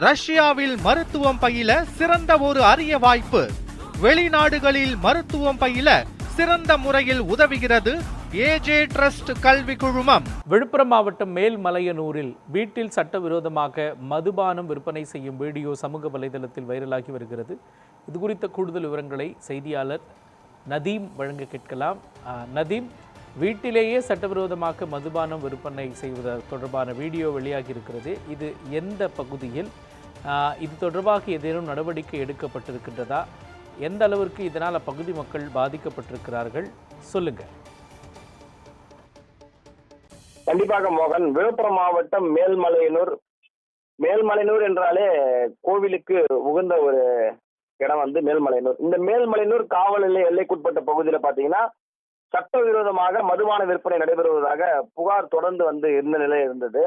ரஷ்யாவில் மருத்துவம் பயில சிறந்த ஒரு அரிய வாய்ப்பு. வெளிநாடுகளில் மருத்துவம் பயில சிறந்த முறையில் உதவுகிறது ஏஜே ட்ரஸ்ட் கல்வி குழுமம். விழுப்புரம் மாவட்டம் மேல்மலையனூரில் வீட்டில் சட்டவிரோதமாக மதுபானம் விற்பனை செய்யும் வீடியோ சமூக வலைதளத்தில் வைரலாகி வருகிறது. இது குறித்த கூடுதல் விவரங்களை செய்தியாளர் நதீம் வழங்க கேட்கலாம். நதீம், வீட்டிலேயே சட்டவிரோதமாக மதுபானம் விற்பனை செய்வது தொடர்பான வீடியோ வெளியாகி இருக்கிறது. இது எந்த பகுதியில், இது தொடர்பாக ஏதேனும் நடவடிக்கை எடுக்கப்பட்டிருக்கின்றதா? எந்த அளவிற்கு இதனால் அப்பகுதி மக்கள் பாதிக்கப்பட்டிருக்கிறார்கள்? சொல்லுங்க. கண்டிப்பாக மோகன், விழுப்புரம் மாவட்டம் மேல்மலையனூர் என்றாலே கோவிலுக்கு உகந்த ஒரு இடம் மேல்மலையனூர். இந்த மேல்மலையனூர் காவல் நிலைய எல்லைக்குட்பட்ட பகுதியில் பாத்தீங்கன்னா சட்டவிரோதமாக மதுபான விற்பனை நடைபெறுவதாக புகார் தொடர்ந்து இருந்த நிலை இருந்தது.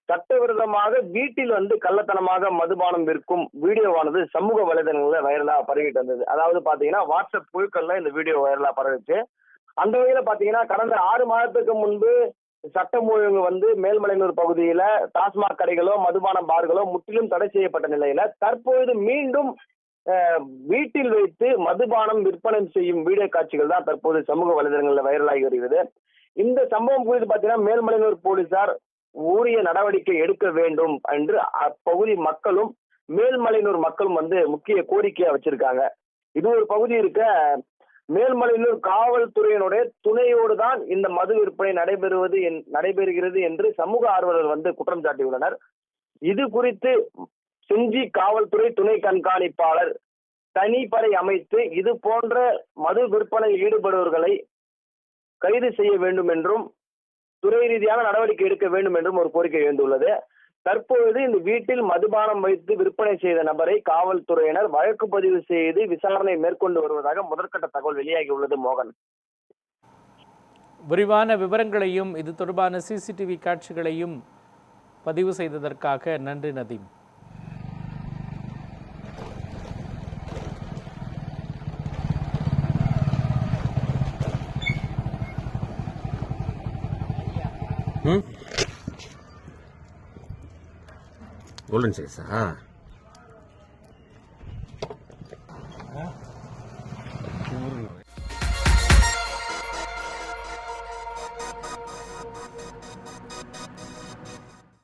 சட்டவிரோதமாக வீட்டில் கள்ளத்தனமாக மதுபானம் விற்கும் வீடியோவானது சமூக வலைதளங்களில் வைரலா பரவிட்டு வந்தது. அதாவது பாத்தீங்கன்னா வாட்ஸ்அப் குழுக்கள்ல இந்த வீடியோ வைரலா பரவிச்சு. அந்த வகையில பாத்தீங்கன்னா கடந்த 6 மாதத்துக்கு முன்பு சட்டம் ஒழுங்கு மேல்மலையனூர் பகுதியில டாஸ்மாக் கடைகளோ மதுபான பார்களோ முற்றிலும் தடை செய்யப்பட்ட நிலையில தற்பொழுது மீண்டும் வீட்டில் வைத்து மதுபானம் விற்பனை செய்யும் வீடியோ காட்சிகள் தான் தற்போது சமூக வலைதளங்களில் வைரலாகி வருகிறது. இந்த சம்பவம் குறித்து பாத்தீங்கன்னா மேல்மலையனூர் போலீசார் உரிய நடவடிக்கை எடுக்க வேண்டும் என்று அப்பகுதி மக்களும் மேல்மலையனூர் மக்களும் முக்கிய கோரிக்கையா வச்சிருக்காங்க. இது ஒரு பகுதி இருக்க மேல்மலையனூர் காவல்துறையினுடைய துணையோடு தான் இந்த மது விற்பனை நடைபெறுகிறது என்று சமூக ஆர்வலர்கள் குற்றம் சாட்டியுள்ளனர். இது குறித்து செஞ்சி காவல்துறை துணை கண்காணிப்பாளர் தனிப்படை அமைத்து இது போன்ற மது விற்பனையில் ஈடுபடுபவர்களை கைது செய்ய வேண்டும் என்றும் துறை ரீதியான நடவடிக்கை எடுக்க வேண்டும் என்றும் ஒரு கோரிக்கை எழுந்துள்ளது. தற்பொழுது இந்த வீட்டில் மதுபானம் வைத்து விற்பனை செய்த நபரை காவல்துறையினர் வழக்கு பதிவு செய்து விசாரணை மேற்கொண்டு வருவதாக முதற்கட்ட தகவல் வெளியாகி உள்ளது. மோகன், விரிவான விவரங்களையும் இது தொடர்பான சிசிடிவி காட்சிகளையும் பதிவு செய்ததற்காக நன்றி நதீம். Golden size